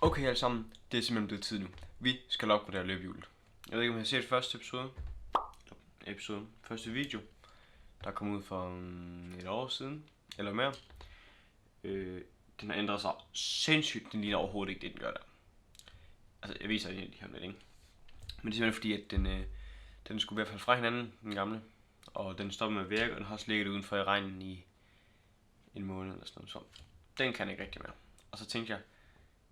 Okay alle sammen, det er simpelthen blevet tid nu. Vi skal opgradere løbehjulet. Jeg ved ikke om I har set første første video, der kom ud for et år siden, eller mere. Den har ændret sig sindssygt, den ligner overhovedet ikke det, den gør der. Altså jeg viser det lige her lidt, ikke? Men det er simpelthen fordi, at den skulle i hvert fald fra hinanden, den gamle. Og den stoppede med at virke, og den har også ligget udenfor i regnen i en måned eller sådan noget. Så den kan ikke rigtig mere. Og så tænkte jeg,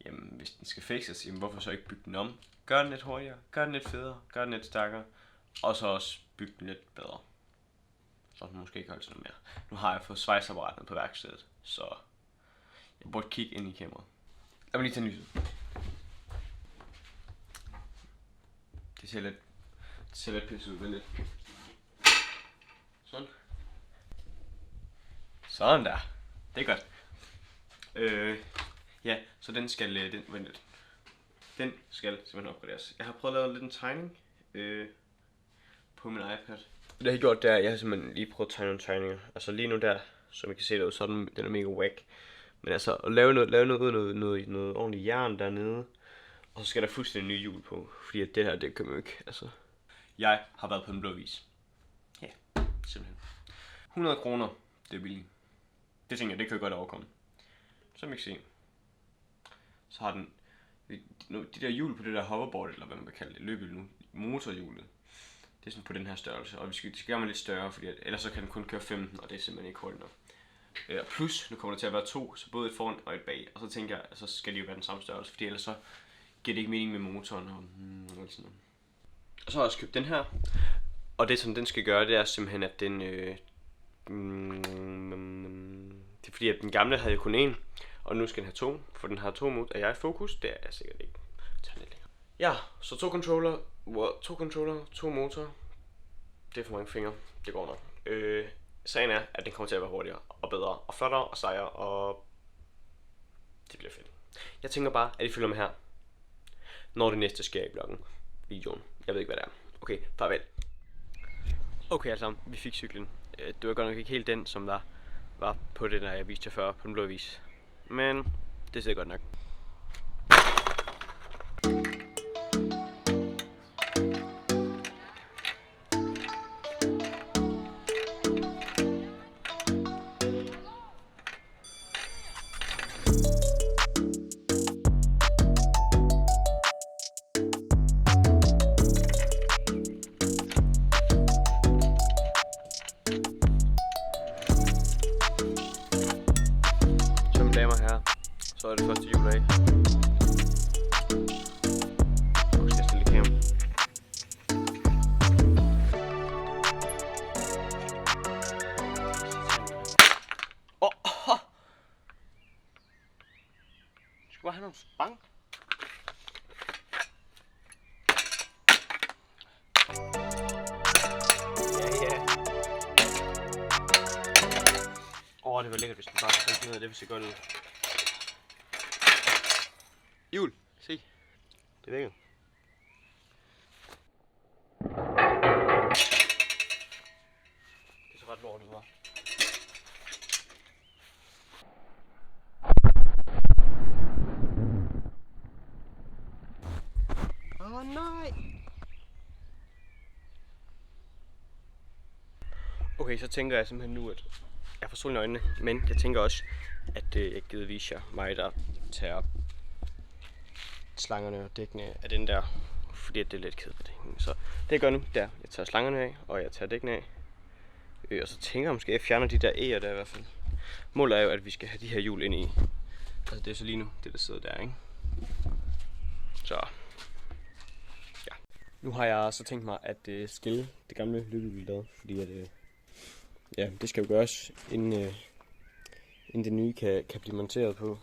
jamen hvis den skal fixes, jamen hvorfor så ikke bygge den om? Gør den lidt hurtigere, gør den lidt federe, gør den lidt stærkere, og så også bygge den lidt bedre. Så den måske ikke holder sådan noget mere. Nu har jeg fået svejseapparatet på værkstedet, så jeg burde kigge ind i kameraet. Jeg vil lige tage lyset. Det ser lidt pisse ud, vel lidt. Sådan. Sådan der. Det er godt. Ja, så den skal, den skal simpelthen opgraderes. Jeg har prøvet at lave lidt en tegning på min iPad. Det jeg har gjort der, jeg har simpelthen lige prøvet at tegne nogle tegninger. Altså lige nu der, som I kan se derude, så den er mega wack. Men altså at lave noget ordentligt jern dernede, og så skal der fuldstændig nye hjul på, fordi at det her, det kan man jo ikke, altså. Jeg har været på Den Blå Avis. Ja, simpelthen. 100 kroner, det er billigt. Det tænker jeg, det kan jeg godt overkomme. Som I kan se, så har den de der hjul på det der hoverboard, eller hvad man vil kalde det, løbehjul nu, motorhjulet. Det er sådan på den her størrelse, og det skal gøre mig lidt større, fordi ellers så kan den kun køre 15, og det er simpelthen ikke hurtigt nok. Plus, nu kommer der til at være to, så både et foran og et bag, og så tænker jeg, så skal de jo være den samme størrelse, fordi ellers så giver det ikke mening med motoren og sådan noget. Og så har jeg også købt den her, og det som den skal gøre, det er simpelthen, at den det er fordi, at den gamle havde kun én, og nu skal den have to, for den har to motorer. Er jeg i fokus? Det er jeg sikkert ikke. Tag lidt længere. Ja, så to controller, to motorer. Det er for mange fingre. Det går nok. Sagen er, at den kommer til at være hurtigere og bedre og flottere og sejere, og det bliver fedt. Jeg tænker bare, at I følger med her, når det næste sker i bloggen, videoen. Jeg ved ikke, hvad det er. Okay, farvel. Okay, altså, vi fik cyklen. Det var godt nok ikke helt den, som der var på det, der jeg viste jer før på Den Blå Avis. Men det ser godt nok. Damer og herrer, så er det første juledag. Nu skal jeg stille kamera. Du skal bare have nogle spang. Ja. Det var lækkert, hvis den bare faldt ned, det vil se godt ud. Hjul, se. Det virker. Det så ret lort ud, hva'? Åh nej! Okay, så tænker jeg simpelthen nu, at jeg får solen i øjnene, men jeg tænker også, at jeg gider vise jer mig, der tager slangerne og dækkene af den der, fordi det er lidt kedeligt. Så det jeg gør nu, der jeg tager slangerne af, og jeg tager dækkene af. Og så tænker jeg måske, at jeg fjerner de der æger der i hvert fald. Målet er jo, at vi skal have de her hjul ind i. Altså det er så lige nu, det der sidder der, ikke? Så ja. Nu har jeg så tænkt mig at skille det gamle løbehjul ad, fordi at ja, det skal jo gøres, inden det nye kan blive monteret på.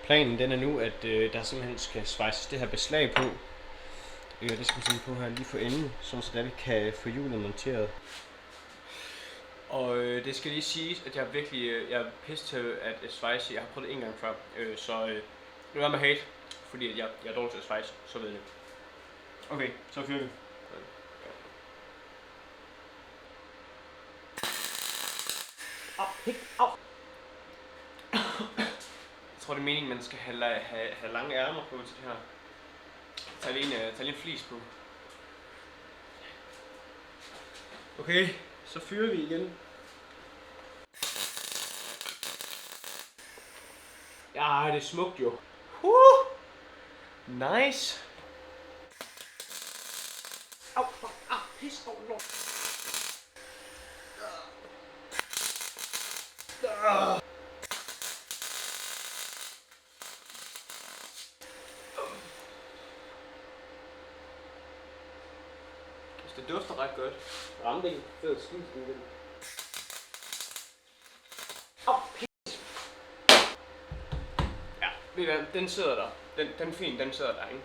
Planen den er nu, at der simpelthen skal svejses det her beslag på. Det skal vi på her lige for enden, så vi kan få hjulet monteret. Og det skal lige siges, at jeg virkelig jeg er pisse til at svejse. Jeg har prøvet det en gang før, så nu er med hate, fordi at jeg er dårlig til at svejse, så ved jeg det. Okay, så fyrer vi. Jeg tror det er meningen, man skal have lange ærmer på til det her. Tag lige en flis på. Okay, så fyrer vi igen. Ja, det er smukt jo. Nice. Au, pis, lort. Det dufter ret godt. Ramte ikke fed skidt i den. Pis. Ja, ved du hvad, den sidder der. Den er fin, den sidder der, ikke?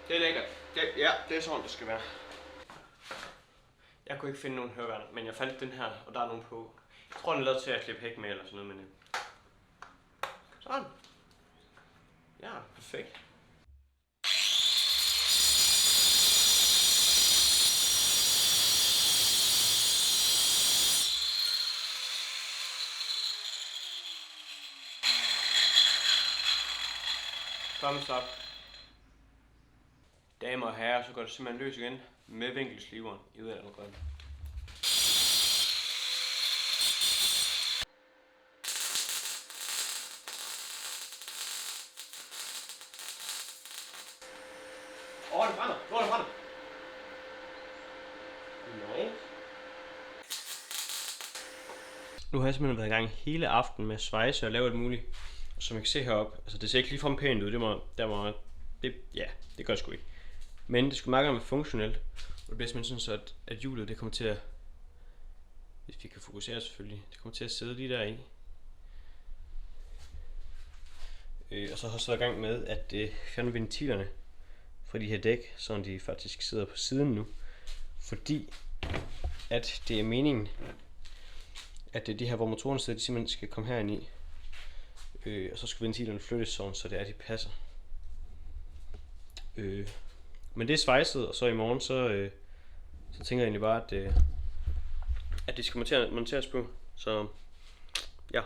Det er lækkert. Det er sådan, det skal være. Jeg kunne ikke finde nogen høreværner, men jeg fandt den her, og der er nogen på. Jeg tror, den er lavet til at klippe hæk med eller sådan noget, men sådan. Ja, perfekt. Thumbs up. Damer og herrer, så går det simpelthen løs igen med vinkelsliveren. I ved, at det er godt. Det brænder! Det brænder! Nice. Nu har jeg simpelthen været i gang hele aftenen med at svejse og lave alt muligt. Og som I kan se heroppe, altså det ser ikke ligefrem pænt ud, det gør det sgu ikke. Men det skulle meget gerne være funktionelt. Og det bliver simpelthen sådan så, at hjulet det kommer til at, hvis vi kan fokusere selvfølgelig, det kommer til at sidde lige der i. Og så har jeg så i gang med at fjerne ventilerne fra de her dæk, så de faktisk sidder på siden nu. Fordi at det er meningen, at det er de her, hvor motoren sidder, de simpelthen skal komme herind i. Og så skal ventilerne flyttes sådan, så det er, de passer. Men det er svejset, og så i morgen, så tænker jeg egentlig bare, at det skal monteres på. Så ja.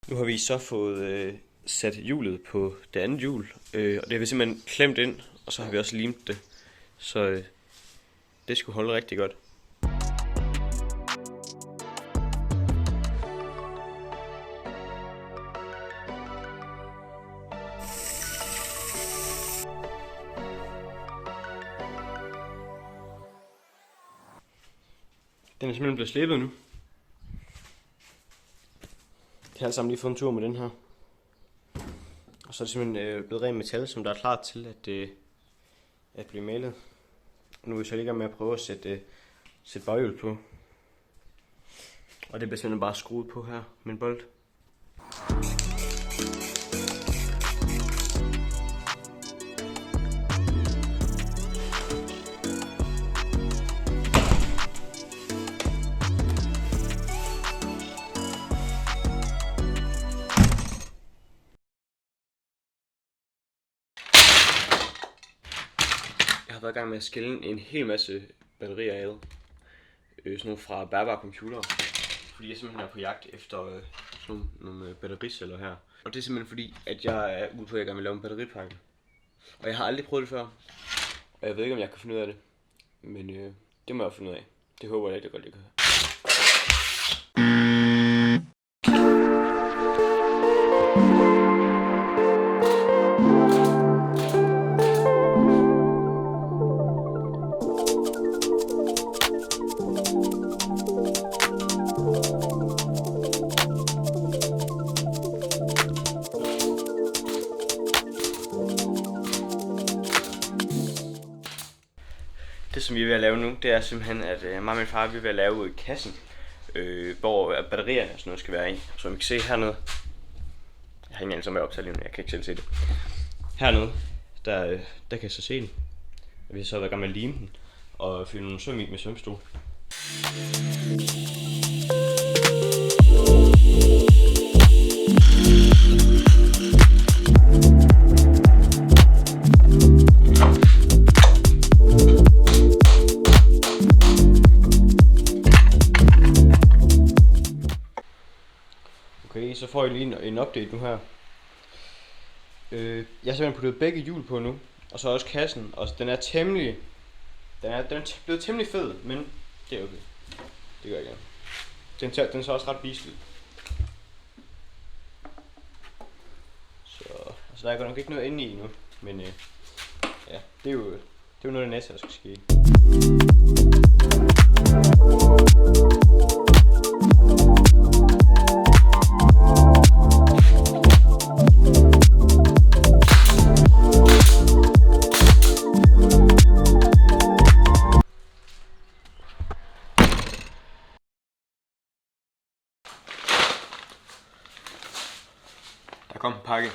Nu har vi så fået sat hjulet på det andet hjul, og det har vi simpelthen klemt ind, og så har vi også limet det. Så det skulle holde rigtig godt. Den er simpelthen blevet slippet nu. Det har alle sammen lige fået en tur med den her. Og så er det simpelthen blevet ren metal, som der er klar til at blive malet. Nu er vi så lige med at prøve at sætte baghjul på. Og det bliver simpelthen bare skruet på her med en bolt. Jeg har været i gang med at skille en hel masse batterier ad. Sådan nogle fra bærbare computere. Fordi jeg simpelthen er på jagt efter sådan nogle battericeller her. Og det er simpelthen fordi, at jeg er ude på at jeg gerne vil lave en batteripakke. Og jeg har aldrig prøvet det før. Og jeg ved ikke, om jeg kan finde ud af det. Men det må jeg finde ud af. Det håber jeg rigtig godt, jeg kan. Det som vi er ved at lave nu, det er simpelthen, at mig og min far vi er ved at lave kassen, hvor batterierne og sådan noget skal være i. Så vi kan se hernede, jeg har ingen anelse om at optage lige nu, jeg kan ikke selv se det. hernede, der kan jeg så se den. Vi har så været i gang med at lime den og fylde nogle søm i med svømmestol. Okay, så får I lige en update nu her. Jeg har simpelthen puttet begge hjul på nu, og så også kassen, og den er blevet temmelig fed, men det er okay. Det gør jeg gerne. Den er så også ret viselig. Så altså der er godt nok ikke noget inde i nu, men ja, det er jo noget af det næste, der skal ske. Der kom en pakke.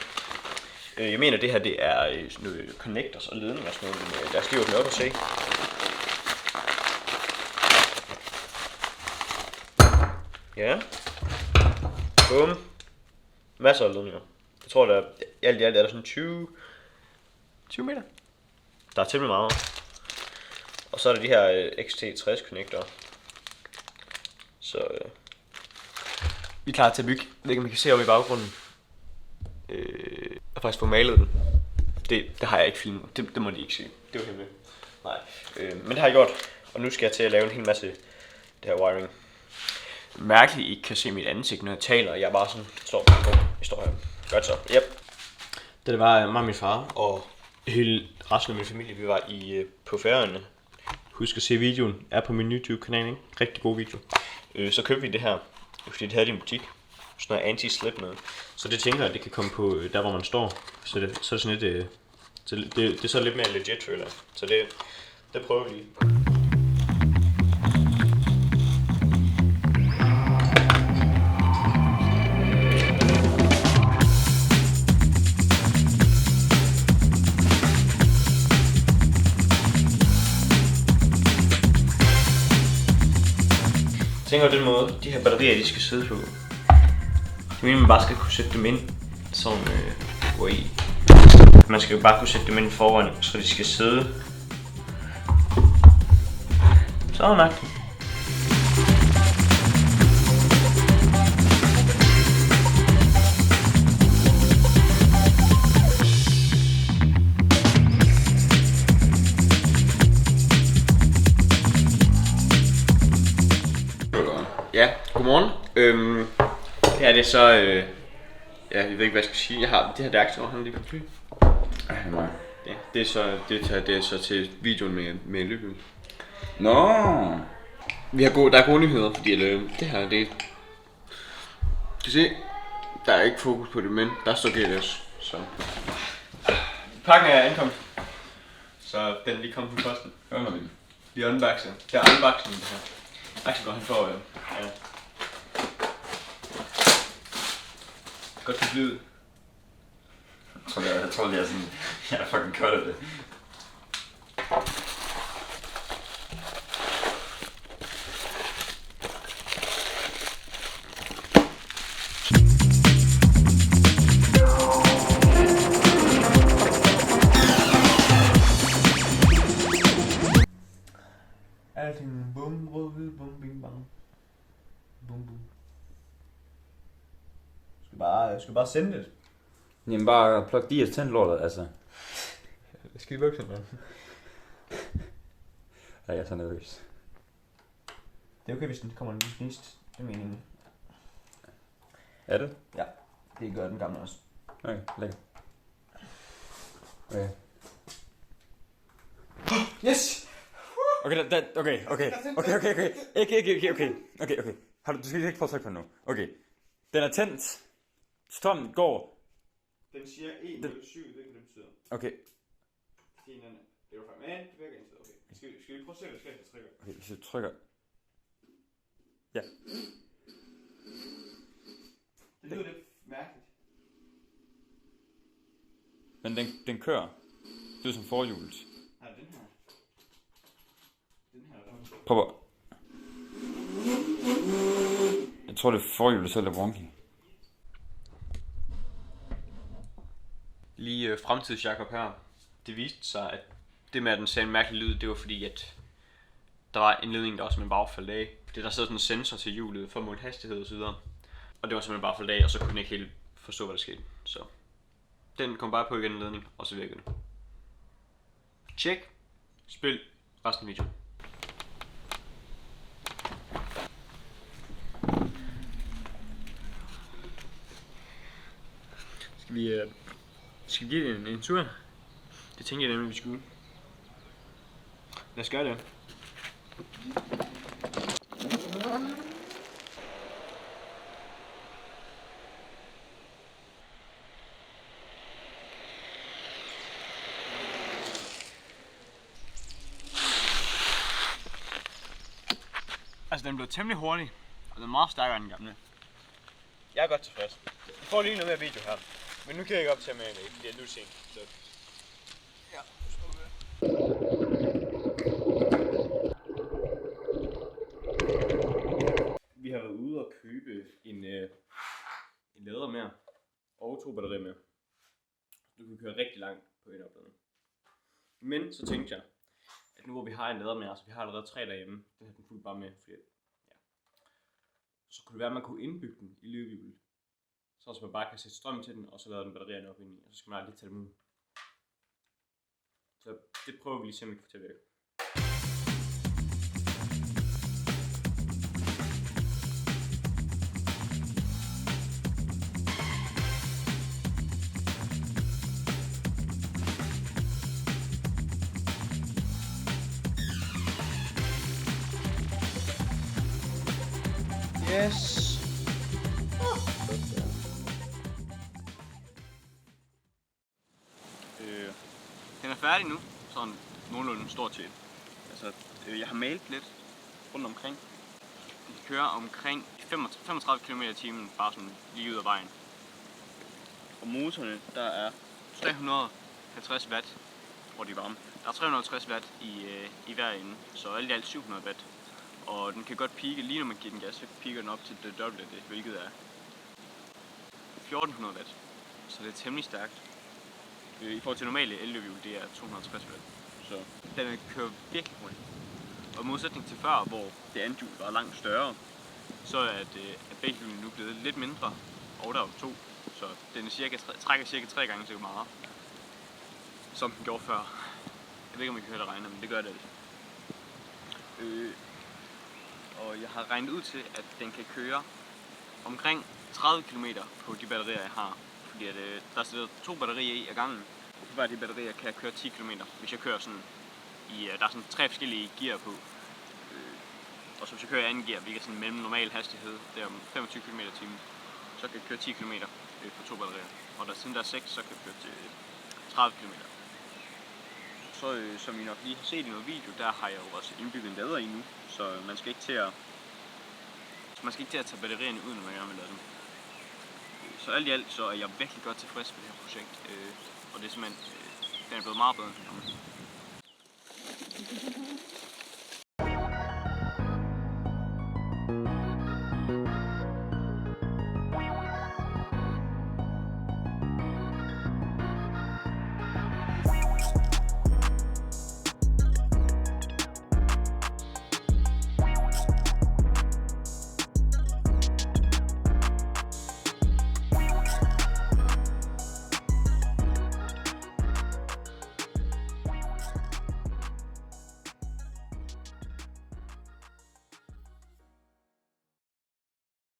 Jeg mener det her det er noget connectors og ledninger og sådan noget, men der skal jo åbne op og se. Ja. Bum. Masser af ledninger. Jeg tror der alt i alt er der sådan 20 meter. Der er temmelig meget. Og så er der de her XT60 connectorer. Så vi er klar til at bygge. Jeg ved ikke om I kan se oppe i baggrunden. Jeg har faktisk fået malet den. Det har jeg ikke filmet. Det må de ikke se. Det var hemmeligt. Nej. Men det har jeg gjort. Og nu skal jeg til at lave en hel masse det her wiring. Mærkeligt I ikke kan se mit ansigt, når jeg taler. Jeg bare sådan står her. Godt så. Yep. Det var mig og min far og hele resten af min familie. Vi var på Færøerne. Husk at se videoen. Er på min YouTube-kanal, ikke? Rigtig god video. Så købte vi det her. Fordi det havde de i en butik. Sådan noget anti-slip noget. Så det tænker jeg, at det kan komme på der, hvor man står. Så det er sådan lidt... det er så lidt mere legit, føler jeg. Så det prøver vi lige. Jeg tænker på den måde, de her batterier, de skal sidde på. Det mener, man bare skal kunne sætte dem ind, sådan hvor i. Man skal jo bare kunne sætte dem ind foran, så de skal sidde. Så nok. Ja, godmorgen. Her er det så, ja, jeg ved ikke hvad jeg skal sige. Jeg har det her værktøj, han lige på fly. Nej. Ja, det er så til videoen med løbehjul. Nå. Der er gode nyheder, fordi det her, det kan se, der er ikke fokus på det, men der står GLS. Så pakken er ankommet. Så den lige kommet på posten. Vi unboxer. Det er unboxing det her. Axel går han får, ja. Godt til lyde. Jeg tror det er sådan, jeg er fucking cuttet det. Alting bum, rød, bum, bing, bang. Bum, bum. Skal bare sende det. Jamen bare plug de og tænd lortet, altså. Det skal vi vokse, mand. Ja, jeg er så nervøs. Det er okay, hvis den kommer en lille gnist. Det er meningen. Er det? Ja, det gør den gamle også. Okay, lækkert. Okay. Yes! Okay. Okay. Du skal ikke prøve at trykke på den nu. Okay. Den er tændt. Strømmen går. Den siger 1,07, det kan det betyder. Okay. Det er jo fra, men det virker ikke. Okay. Skal vi prøve at se, hvad der sker, hvis jeg trykker? Okay, hvis jeg trykker. Ja. Det lyder lidt mærkeligt. Men den kører. Det er som forhjulet. Ja, den her. Den her. Prøv at... Jeg tror det er forhjulet selv er wonky. Lige fremtids Jakob her. Det viste sig, at det med, at den sagde en mærkelig lyd, det var fordi, at der var en ledning, der også med bare faldt af. Det der sidder sådan en sensor til hjulet for at måle hastighed og så videre. Og det var simpelthen bare faldet af, og så kunne den ikke helt forstå, hvad der skete. Så den kom bare på igen en ledning, og så virkede den. Tjek. Spil resten af videoen. Skal vi give det en tur? Det tænker jeg nemlig, vi skulle. Lad os gøre det. Altså, den blev temmelig hurtig, og den er meget stærkere end den gamle. Jeg er godt tilfreds. Vi får lige noget mere video her. Men nu kan jeg ikke optage mere, fordi det er nu sent. Så... Ja, vi har været ude og købe en lader mere og 2 batterier mere. Du kan køre rigtig langt på en opladning. Men så tænkte jeg, at nu hvor vi har en lader mere, så vi har allerede 3 derhjemme, det har den fuldt bare med, fordi så kunne det være, at man kunne indbygge den i løbehjulet. Så man bare kan sætte strøm til den, og så lader den batterierne op ind i, og så skal man aldrig tage dem ud. Så det prøver vi lige at vi kan få til at virke. Yes! Den er færdig nu, sådan nogenlunde stort set. Altså, jeg har malet lidt rundt omkring. Vi kan køre omkring 35 km/t, bare sådan lige ud af vejen. Og motorerne, der er 350 watt, hvor de er varme. Der er 350 watt i hver ende, så alt i alt 700 watt. Og den kan godt pike, lige når man giver den gas, så piker den op til det dobbelte af det, hvilket er 1400 watt. Så det er temmelig stærkt. I forhold til normale elløbehjul, det er 260 watt. Så den kører virkelig hurtigt. Og i modsætning til før, hvor det andet hjul var langt større, så er begge hjulene nu blevet lidt mindre, og der er jo 2. Så den trækker cirka 3 gange så meget, som den gjorde før. Jeg ved ikke, om I kan høre det regne, men det gør det altså. Og jeg har regnet ud til, at den kan køre omkring 30 km på de batterier, jeg har. Fordi der sidder 2 batterier i ad gangen. På hver af de batterier kan jeg køre 10 km, hvis jeg kører sådan i... Der er sådan 3 forskellige gear på. Og så hvis jeg kører i anden gear, hvilket er sådan mellem normal hastighed, det er om 25 km/t, så kan jeg køre 10 km på 2 batterier. Og siden der er 6, så kan jeg køre til 30 km. Så som I nok lige har set i noget video, der har jeg jo også indbygget en lader i nu, så man skal ikke til at tage batterierne ud, når man gerne vil lade dem. Så alt i alt så er jeg virkelig godt tilfreds med det her projekt, og det er simpelthen den er blevet meget bedre end den gamle.